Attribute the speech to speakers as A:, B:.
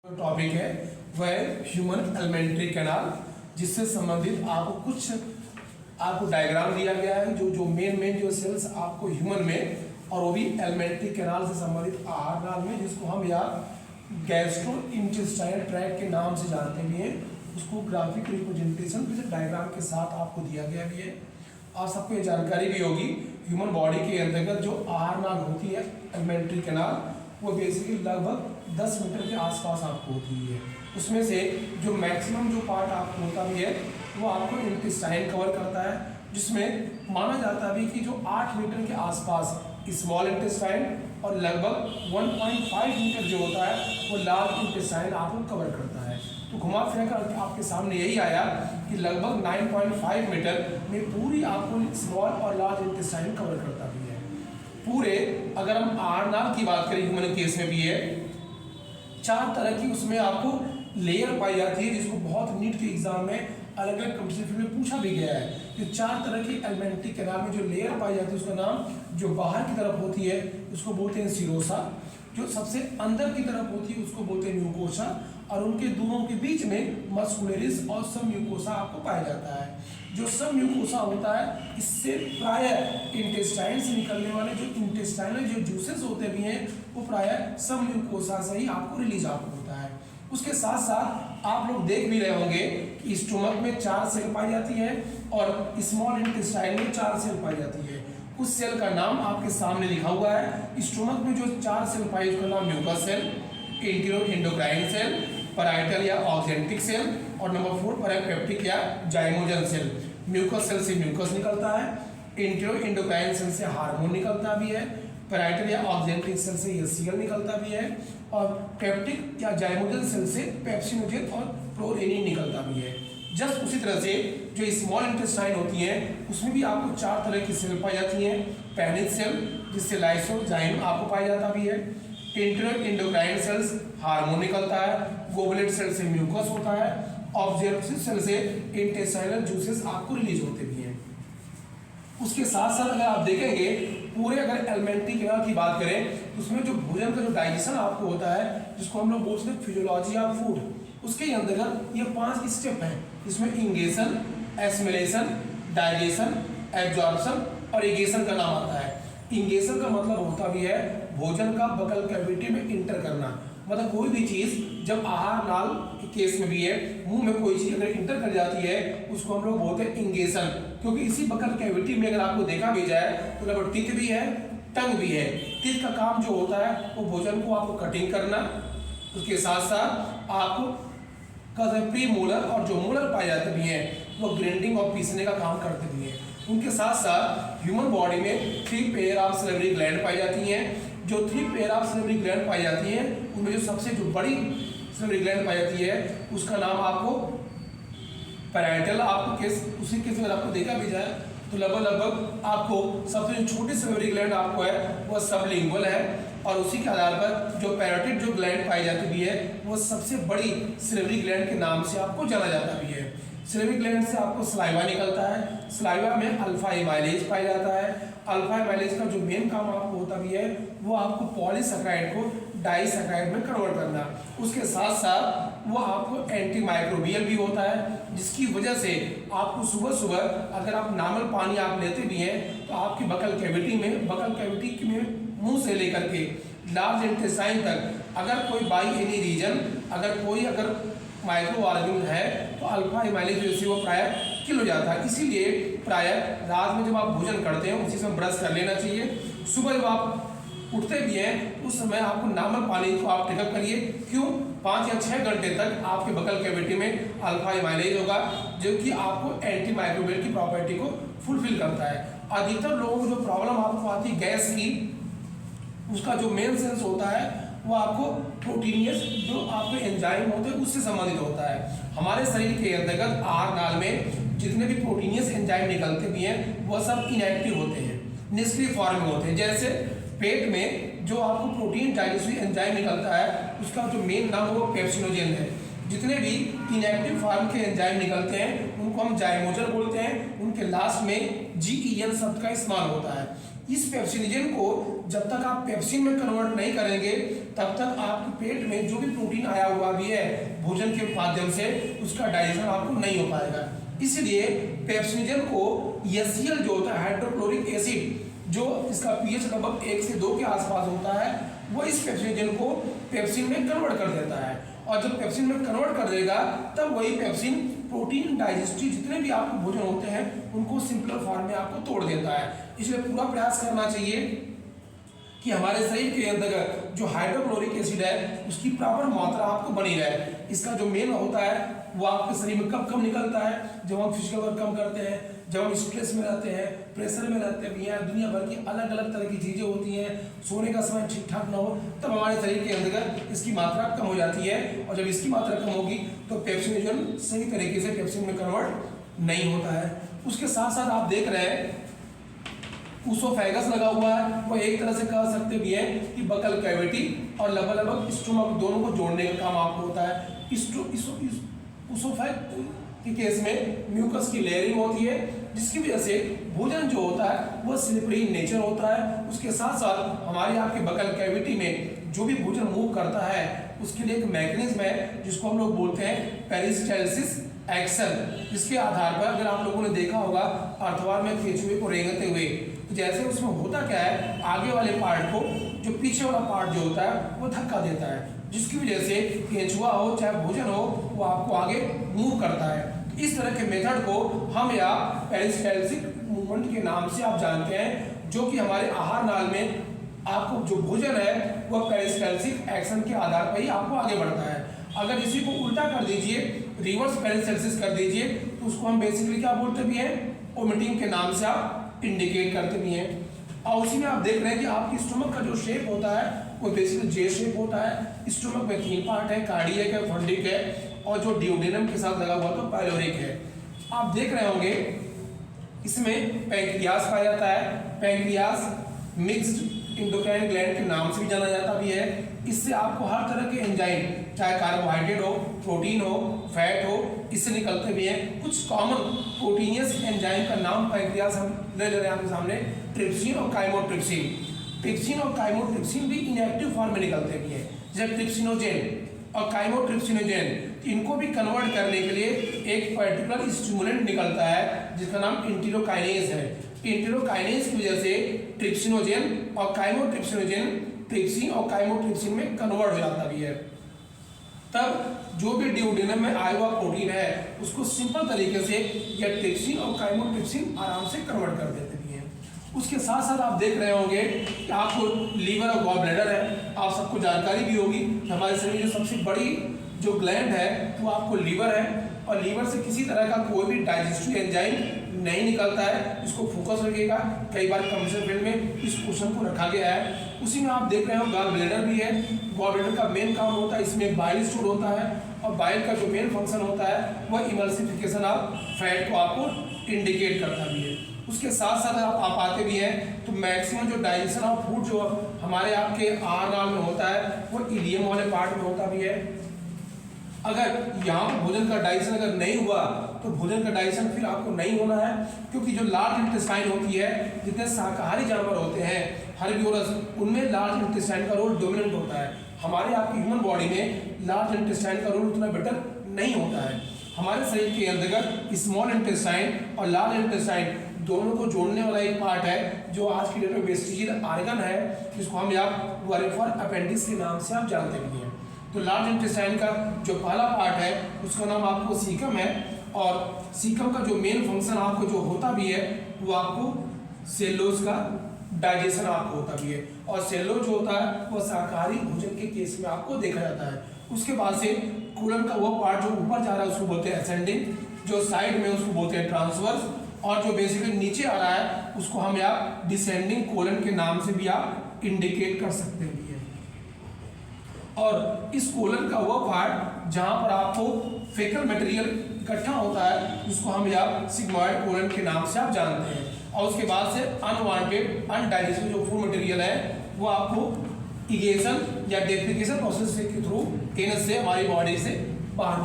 A: Topic है वह human alimentary canal, जिससे संबंधित आपको डायग्राम दिया गया है जो मेन जो सेल्स आपको ह्यूमन में और वो भी एलिमेंट्री कैनाल से संबंधित आहार नाल में, जिसको हम या गैस्ट्रो इंटेस्टाइनल ट्रैक्ट के नाम से जानते भी हैं, उसको ग्राफिक रिप्रेजेंटेशन विद डायग्राम के साथ आपको दिया गया भी है। आप सबको ये जानकारी भी होगी ह्यूमन बॉडी के अंतर्गत जो आहार नाल होती है एलिमेंट्री कैनाल, वो बेसिकली लगभग 10 मीटर के आसपास आपको होती है। उसमें से जो मैक्सिमम जो पार्ट आपको होता भी है वो आपको इंटेस्टाइन कवर करता है, जिसमें माना जाता भी कि जो 8 मीटर के आसपास स्मॉल इंटेस्टाइन और लगभग 1.5 मीटर जो होता है वो लार्ज इंटेस्टाइन आपको कवर करता है। तो घुमा फिरा कर आपके सामने यही आया कि लगभग 9.5 मीटर में पूरी आपको स्मॉल और लार्ज इंटेस्टाइन कवर करता भी है। पूरे अगर हम आहार नाल की बात करें ह्यूमन केस में भी है, 4 तरह की उसमें आपको लेयर पाई जाती है, जिसको बहुत नीट के एग्जाम में अलग अलग कॉम्पिटिशन में पूछा भी गया है कि 4 तरह की एलिमेंट्री कैनाल में जो लेयर पाई जाती है उसका नाम जो बाहर की तरफ होती है उसको बोलते हैं सीरोसा, जो सबसे अंदर की तरफ होती है उसको बोलते हैं म्यूकोसा, और उनके दोनों के बीच में मस्कुलरिस और सब म्यूकोसा आपको पाया जाता है। जो सब म्यूकोसा होता है इससे प्राय इंटेस्टाइन से निकलने वाले जो इंटेस्टाइनल जो जूसेस होते भी हैं वो प्राय सब म्यूकोसा से ही आपको रिलीज आपको होता है। उसके साथ साथ आप लोग देख भी रहे होंगे कि स्टोमक में 4 सेल पाई जाती है और स्मॉल इंटेस्टाइन में 4 सेल पाई जाती है। उस सेल का नाम आपके सामने लिखा हुआ है। स्टोमक में जो 4 सेल पाई उसका नाम म्यूकस सेल, एंटेरोएंडोक्राइन सेल, पैराइटल या ऑक्जेंटिक सेल, और नंबर 4 पैरापेप्टिक या जाइमोजन सेल। म्यूकस सेल से म्यूकस निकलता है, एंटेरोएंडोक्राइन सेल से हार्मोन निकलता भी है, पैराइटल या ऑक्जेंटिक सेल से एसीएल निकलता भी है, और पेप्टिक या जाइमोजन सेल से पेप्सिनोजेन और प्रोरेनिन निकलता भी है। जस्ट उसी तरह से जो स्मॉल इंटेस्टाइन होती है उसमें भी आपको 4 तरह की सेल पाई जाती हैं। पैनिक सेल जिससे लाइसोजाइम आपको पाया जाता भी है, एंटेरोएंडोक्राइन सेल्स हार्मोन निकलता है, गोबलेट सेल से म्यूकस होता है, ऑब्जेक्टिव सेल से इंटेस्टाइनल जूसेस आपको रिलीज होते भी हैं। उसके साथ साथ अगर आप देखेंगे पूरे अगर एलिमेंट्री कैनाल की बात करें उसमें जो भोजन का जो डाइजेशन आपको होता है जिसको हम लोग बोलते हैं फिजियोलॉजी ऑफ फूड, उसके अंतर्गत ये 5 स्टेप हैं। इसमें इंगेशन, एसिमिलेशन, डाइजेशन, एब्जॉर्प्शन और एगेशन का नाम आता है। इंगेशन का मतलब होता भी है भोजन का बकल कैविटी में इंटर करना, मतलब कोई भी चीज जब आहार नाल के केस में भी है मुंह में कोई चीज अगर इंटर कर जाती है उसको हम लोग बोलते हैं इंगेशन, क्योंकि इसी बकल कैविटी में अगर आपको देखा भी जाए तो लगभग टीथ भी है, टंग भी है। टीथ का काम जो होता है वो भोजन को आपको कटिंग करना, उसके साथ साथ आपको प्री मोलर और जो मोलर पाए जाते भी हैं वो ग्राइंडिंग और पीसने का काम करते भी हैं। उनके साथ साथ ह्यूमन बॉडी में 3 पेयर ऑफ सैलिवरी ग्लैंड पाई जाती हैं। जो 3 पेयर ऑफ सैलिवरी ग्लैंड पाई जाती हैं उनमें जो सबसे जो बड़ी सैलिवरी ग्लैंड पाई जाती है उसका नाम आपको पैराइटल, आपको केस उसी केस में आपको देखा भी जाए तो लगभग आपको सबसे जो छोटी सैलिवरी ग्लैंड आपको है वह सबलिंगुअल है, और उसी के आधार पर जो पैराटिड जो ग्लैंड पाई जाती भी है वो सबसे बड़ी सैलिवरी ग्लैंड के नाम से आपको जाना जाता भी है। सैलिवरी ग्लैंड से आपको सलाइवा निकलता है, सलाइवा में अल्फा एमाइलेज पाया जाता है। अल्फा एमाइलेज का जो मेन काम आपको होता भी है वो आपको पॉलीसैकेराइड को डाइसैकेराइड में कन्वर्ट करना। उसके साथ साथ वो आपको एंटी माइक्रोबियल भी होता है, जिसकी वजह से आपको सुबह सुबह अगर आप नॉर्मल पानी आप लेते भी हैं तो आपकी बकल कैविटी में मुंह से लेकर के लार्ज इंटेस्टाइन तक अगर कोई बाई एनी रीजन अगर माइक्रो ऑर्गेनिज्म है तो अल्फा एमाइलेज जो वो प्राय किल हो जाता है। इसीलिए प्राय रात में जब आप भोजन करते हैं उसी समय ब्रश कर लेना चाहिए। सुबह जब आप उठते भी हैं उस समय आपको नॉर्मल पानी को आप टेकअप करिए। क्यों? 5 या 6 घंटे तक आपके बकल कैविटी में अल्फा एमाइलेज होगा जो कि आपको एंटी माइक्रोबियल की प्रॉपर्टी को फुलफिल करता है। अधिकतर लोगों को जो प्रॉब्लम आपको आती है गैस की, उसका जो मेन सेंस होता है वो आपको प्रोटीनियस जो आपके एंजाइम होते हैं उससे संबंधित होता है। हमारे शरीर के अंतर्गत आहार नाल में जितने भी प्रोटीनियस एंजाइम निकलते भी हैं वह सब इनएक्टिव होते हैं, निष्क्रिय फॉर्म में होते हैं। जैसे पेट में जो आपको प्रोटीन डाइजेस्टिव एंजाइम निकलता है उसका जो मेन नाम वो पेप्सिनोजेन है। जितने भी इनएक्टिव फॉर्म के एंजाइम निकलते हैं उनको हम जाइमोजन बोलते हैं, उनके लास्ट में GEN शब्द का इस्तेमाल होता है। इस पेप्सिनोजेन को जब तक आप पेप्सिन में कन्वर्ट नहीं करेंगे तब तक आपके पेट में जो भी प्रोटीन आया हुआ भी है भोजन के माध्यम से उसका डाइजेशन आपको नहीं हो पाएगा। इसलिए पेप्सिनोजेन को HCl जो होता है हाइड्रोक्लोरिक एसिड, जो इसका pH लगभग 1 से 2 के आसपास होता है, वो इस पेप्सिनोजेन को पेप्सिन में कन्वर्ट कर देता है। और जब पेप्सिन में कन्वर्ट कर देगा तब वही पेप्सिन प्रोटीन डाइजेस्टिव जितने भी आपको भोजन होते हैं उनको सिंपलर फॉर्म में आपको तोड़ देता है। इसलिए पूरा प्रयास करना चाहिए कि हमारे शरीर के अंदर जो हाइड्रोक्लोरिक एसिड है उसकी प्रॉपर मात्रा आपको बनी रहे। इसका जो मेन होता है वो आपके शरीर में कब कब निकलता है, जब हम फिजिकल वर्क कम करते हैं, जब हम स्ट्रेस में रहते हैं, प्रेशर में रहते हैं, या दुनिया भर की अलग अलग तरह की चीज़ें होती हैं, सोने का समय ठीक ठाक ना हो, तब हमारे शरीर के अंदर इसकी मात्रा कम हो जाती है। और जब इसकी मात्रा कम होगी तो पेप्सिनोजेन सही तरीके से पेप्सिन में कन्वर्ट नहीं होता है। उसके साथ साथ आप देख रहे हैं ऊसोफेगस लगा हुआ है, वो एक तरह से कह सकते भी है कि बकल कैविटी और लगभग स्टोमक दोनों को जोड़ने का काम आपको होता है। ऊसोफेगस के केस में म्यूकस की लेयरिंग होती है जिसकी वजह से भोजन जो होता है वह स्लिपरी नेचर होता है। उसके साथ साथ हमारे आपके बकल कैविटी में जो भी भोजन मूव करता है उसके लिए एक मैकेनिज्म है जिसको हम लोग बोलते हैं पेरिस्टाल्सिस एक्शन, जिसके आधार पर अगर आप लोगों ने देखा होगा अर्थवार में केंचुए को रेंगते हुए, तो जैसे उसमें होता क्या है, आगे वाले पार्ट को जो पीछे वाला पार्ट जो होता है वो धक्का देता है, जिसकी वजह से केंचुआ हो चाहे भोजन हो वो आपको आगे मूव करता है। इस तरह के मेथड को हम या पेरिस्टाल्सिक मूवमेंट के नाम से आप जानते हैं, जो कि हमारे आहार नाल में आपको जो भोजन है वह पेरिस्टाल्सिक एक्शन के आधार पर ही आपको आगे बढ़ता है। अगर इसी को उल्टा कर दीजिए, रिवर्स पेरिस्टाल्सिस कर दीजिए, तो उसको हम बेसिकली क्या बोलते भी हैं, ओमिटिंग के नाम से आप इंडिकेट करते भी हैं। और उसी में आप देख रहे हैं कि आपकी स्टोमक का जो शेप होता है वो बेसिकली जे शेप होता है। स्टोमक में 3 पार्ट है, कार्डियक है, फंडिक है और जो डियोडेनम के साथ लगा हुआ तो पाइलोरिक है। आप देख रहे होंगे इसमें पैंक्रियास पाया जाता है। पैंक्रियास मिक्स्ड इंडोक्राइन ग्लैंड के नाम से भी जाना जाता भी है। इससे आपको हर तरह के एंजाइम, चाहे कार्बोहाइड्रेट हो, प्रोटीन हो, फैट हो, इससे निकलते भी हैं। कुछ कॉमन प्रोटीनियस एंजाइम का नाम पैंक्रियास हम ले रहे हैं आपके सामने, ट्रिप्सिन और काइमोट्रिप्सिन। ट्रिप्सिन और काइमोट्रिप्सिन भी इनएक्टिव फॉर्म में निकलते भी हैं, जैसे ट्रिप्सिनोजेन और काइमोट्रिप्सिनोजेन। इनको भी कन्वर्ट करने के लिए एक पर्टिकुलर स्टिमुलेंट निकलता है जिसका नाम इंटेरोकाइनेज है। इंटेरोकाइनेज की वजह से ट्रिप्सिनोजेन और काइमोट्रिप्सिनोजेन ट्रिप्सिन और काइमोट्रिप्सिन में कन्वर्ट हो जाता भी है। तब जो भी डियोडेनम में आया हुआ प्रोटीन है उसको सिंपल तरीके से यह ट्रिप्सिन और काइमोट्रिप्सिन आराम से कन्वर्ट कर देते भी हैं। उसके साथ साथ आप देख रहे होंगे कि आपको लीवर और गॉल ब्लैडर है, आप सबको जानकारी भी होगी हमारे शरीर में जो सबसे बड़ी जो ग्लैंड है वो आपको लीवर है, और लीवर से किसी तरह का कोई भी डाइजेस्टिव एंजाइम नहीं निकलता है। इसको फोकस रखिएगा, कई बार कमर्शियल फील्ड में इस क्वेश्चन को रखा गया है। उसी में आप देख रहे हो गॉल ब्लैडर भी है। गॉल ब्लैडर का मेन काम होता है, इसमें बाइल स्टोर होता है, और बाइल का जो मेन फंक्शन होता है वह इमल्सिफिकेशन ऑफ फैट को आपको इंडिकेट करता भी है। उसके साथ साथ आप आते भी हैं तो मैक्सिमम जो डाइजेशन ऑफ फूड जो हमारे आपके आहार नाल में होता है वो इलियम वाले पार्ट में होता भी है। अगर यहाँ पर भोजन का डाइजेशन अगर नहीं हुआ तो भोजन का डाइजेशन फिर आपको नहीं होना है, क्योंकि जो लार्ज इंटेस्टाइन होती है, जितने शाकाहारी जानवर होते हैं हर्बिवोरस, उनमें लार्ज इंटेस्टाइन का रोल डोमिनेंट होता है। हमारे आपकी ह्यूमन बॉडी में लार्ज इंटेस्टाइन का रोल उतना बेटर नहीं होता है। हमारे शरीर के अंतर्गत स्मॉल इंटेस्टाइन और लार्ज इंटेस्टाइन दोनों को जोड़ने वाला एक पार्ट है जो आज की डेट में वेस्टिजियल ऑर्गन है, जिसको हम आप वरेफर अपेंडिक्स के नाम से आप जानते भी हैं। तो लार्ज इंटेस्टाइन का जो पहला पार्ट है उसका नाम आपको सीकम है, और सीकम का जो मेन फंक्शन आपको जो होता भी है वो आपको सेलोज का डाइजेशन आपको होता भी है, और सेलोज जो होता है वो शाकाहारी भोजन के केस में आपको देखा जाता है। उसके बाद से कोलन का वो पार्ट जो ऊपर जा रहा है उसको बोलते हैं असेंडिंग, जो साइड में उसको बोलते हैं ट्रांसवर्स, और जो बेसिकली नीचे आ रहा है उसको हम आप डिसेंडिंग कोलन के नाम से भी आप इंडिकेट कर सकते हैं। और इस कोलन का वो पार्ट जहां पर आपको फेकल मटेरियल इकट्ठा होता है उसको हम आप सिग्मॉइड कोलन के नाम से आप जानते हैं, और उसके बाद से अनवांटेड अनडाइजेस्टेड जो फूड मटेरियल है वो आपको इगेशन या डेफिकेशन प्रोसेस के थ्रू एनस से हमारी बॉडी से बाहर